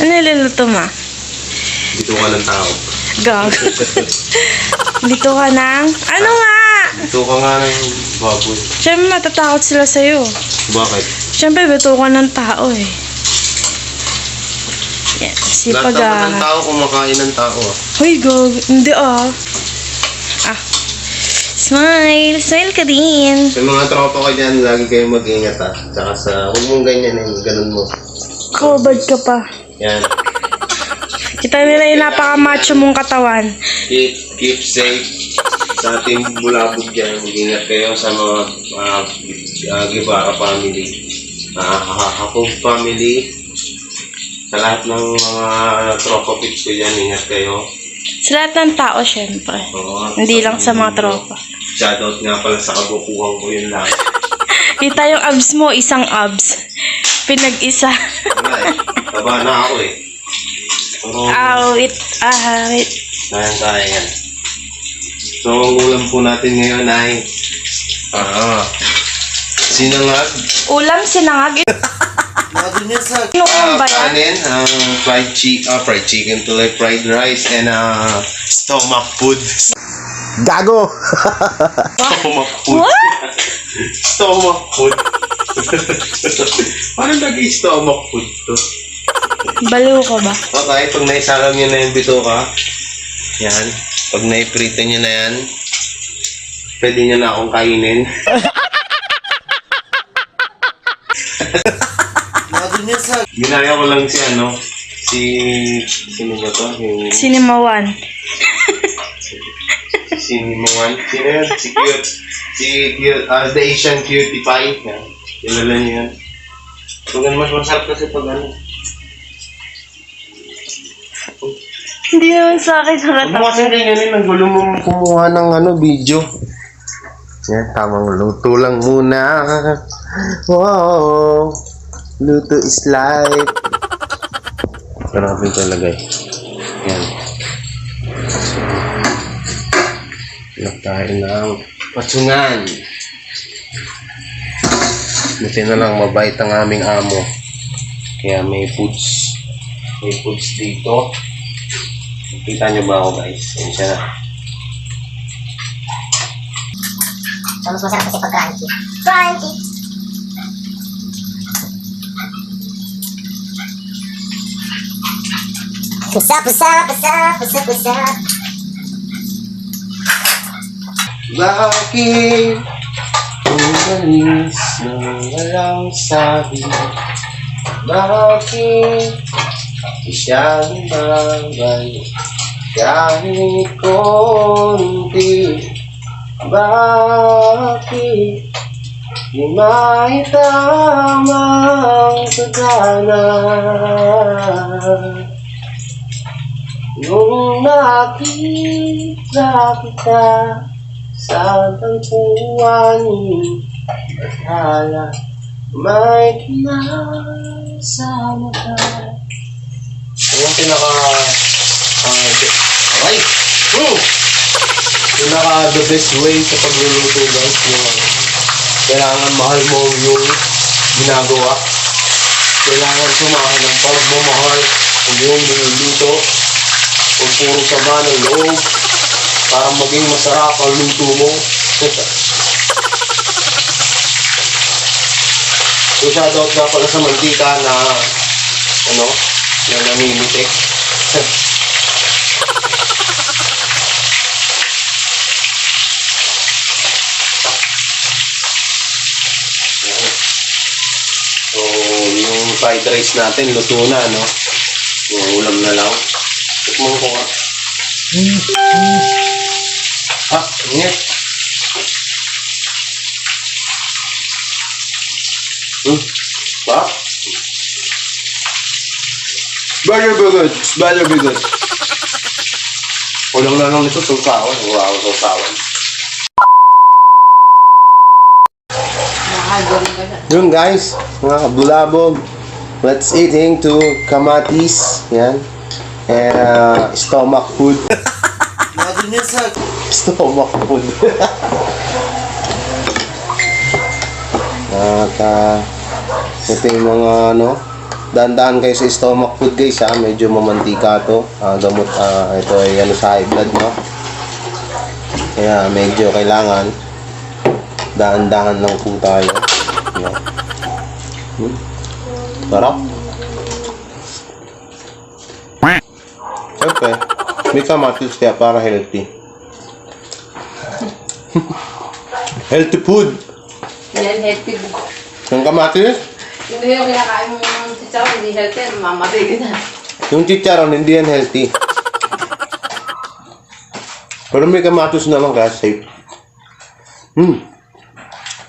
Ano niluluto mo? Dito ka ng tao. Gag. Dito ka ng... Ano nga? Dito ka nga ng baboy. Siyempre matatakot sila sa'yo. Bakit? Siyempre bito ka ng tao eh. Yan, sipag Lahat naman ng tao kumakain ng tao ah. Hoy, gag. Hindi ah. Ah. Smile. Smile ka din. Sa mga tropa ko dyan, lagi kayong mag-ingat ah. Tsaka sa, huwag mong ganyan eh, ganun mo. Kabad ka pa. Yan. Kita nila yung napaka-macho mong katawan. Keep safe sa ating bulabog dyan. Mag-ingat kayo sa mga Guevara family. Hakog family. Sa lahat ng mga tropa pits ko dyan, ingat kayo. Sa lahat ng tao, syempre. Oo, Hindi lang sa mga tropa. Shoutout nga pala sa kabukuhan ko yun lang. Kita yung abs mo, isang abs. Pinag-isa. Wala eh. Taba na ako eh. Pero, Awit. Awit. kaya yan. So, ang ulam po natin ngayon ay sinangag. Ulam, sinangag. Ano ba yan? Kanin, fried chicken tuloy, fried rice, and stomach food. Gago! Stomach food. What? Stomach food. Paano lagi stomach food to? Baliw ka ba? Okay, pag naisalang nyo na yung bituka, yan. Pag naiprito nyo na yan, pwede nyo na akong kainin. Ginaya ko lang sino ba to? Sinimawan. Sinimawan. Sino yun? Si Cute. The Asian Cutie Pie. Yan. Kilala niyo yan. Pag mas masarap kasi pag ano. Hindi naman sa akin Ano kasi ganyan ang gulo mo kumuha ng video. Yan, tamang luto lang muna. Wow. Luto is life. Ito natin ito lagay. Yan. Ilak tayo ng patsungan. Buti na lang mabait ang aming amo. Kaya may foods. May foods dito. Kita nyo ba ako guys? Yan siya na. So, mas masarap kasi pag crunchy. Crunchy! Pusap. Bakit umalis nang walang sabi? Bakit isyang bagay kahit konti? Bakit di maitamang sagana? Nung nakita kita sa tagpuan, akala may kinasama ka. Yung the best way sa pagluluto guys, yung kailangan mahal mo yung ginagawa. Kailangan sumahan ng pagmamahal kung yung niluluto. Kung puro sama ng loob para maging masarap ang luto mo. So shoutout nga pala sa mantika na na namimitik. So yung fried rice natin luto na, no? Yung ulam na lang. Tikman ko nga. Ingat. Ba? Better be good. Kulang na lang nito, sausawan. Wow, sausawan. Yun guys, mga kabulabog. Let's eating to kamatis. Yan. And stomach food. Stomach food. At ito yung mga Dahan-dahan kayo sa stomach food guys ha. Medyo mamantika to. Gamot, ito ay ano sa high blood no. Kaya medyo kailangan dahan-dahan lang po tayo. Yan. Sarap. Siyempre, may kamatis kaya para healthy. Healthy food. Yan, healthy. Yung kamatis, Hindi yung kinakain mo ng chichaw, hindi healthy, mamatay ka na. yung chicharon, hindi yan healthy. Pero may kamatis naman kaya safe.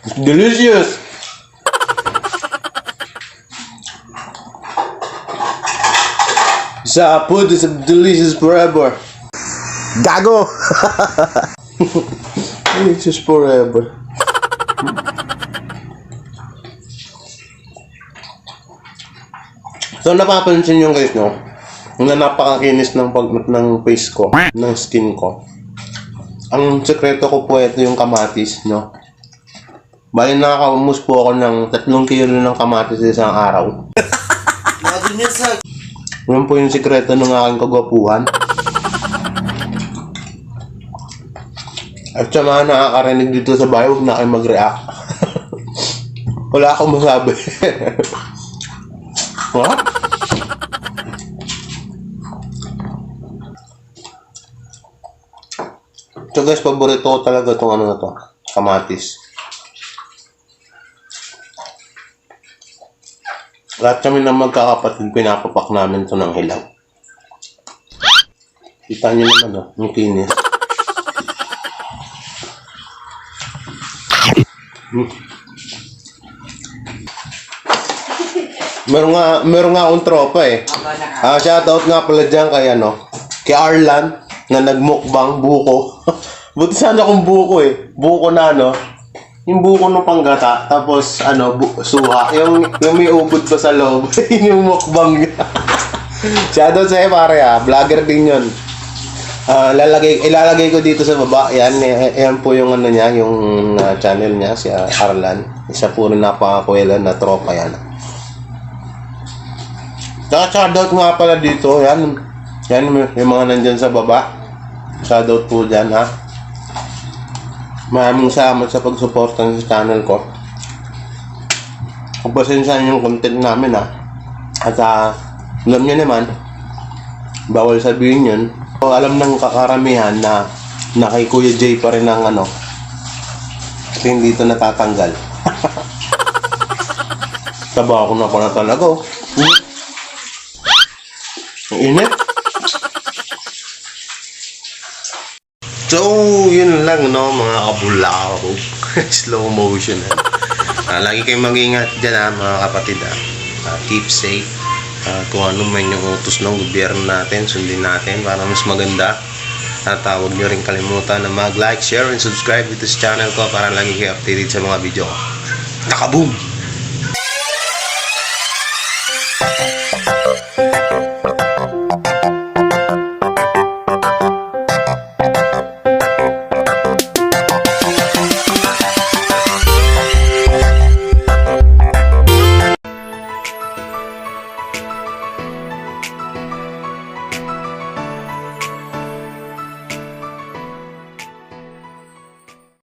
It's delicious! Sa food is delicious forever. Gago! Delicious forever. So napapansin nyo guys no, na napakakinis ng ng face ko, ng skin ko. Ang sekreto ko po ito yung kamatis no. Bali nakakaumus po ako ng 3 kilo ng kamatis sa isang araw. Yan po yung sekreto ng aking kagwapuhan. At sa mga nakakarinig dito sa bahay, huwag na kayo mag-react. Wala akong masabi. What? So guys, paborito ko talaga itong ano na to, kamatis. Lahat kami ng magkakapatid, pinapapak namin ito ng hilaw. Kita nyo naman oh, yung kinis. Meron nga akong tropa eh. Shoutout nga pala dyan kay kay Arlan na nagmukbang buko. Buti sana kung buko eh. Buko na yung buko ng panggata, tapos suha. Yung may ubod pa sa loob. Yun yung mukbang niya. Shoutout sa'yo pare vlogger din yun. Ilalagay ko dito sa baba. Yan po yung niya, yung channel niya, si Arlan. Isa po rin napakakuwela na tropa yan. Shoutout nga pala dito, yan yung mga nandyan sa baba. Shoutout po dyan ha. Maraming salamat sa pagsuporta sa channel ko. Pagpasensyahan yung content namin ha. At alam nyo naman, bawal sabihin yun. So, alam ng kakaramihan na kay Kuya Jay pa rin ang kasi hindi ito natatanggal. Taba ako na pa na talaga oh. Ang init. So, yun lang mga kabulao. Slow motion. Lagi kayong mag-ingat dyan mga kapatid. Keep safe. Kung ano man yung utos ng gobyerno natin, sundin natin para mas maganda. At huwag nyo rin kalimutan na mag-like, share, and subscribe dito sa channel ko para lagi kayo updated sa mga video ko. Nakaboom!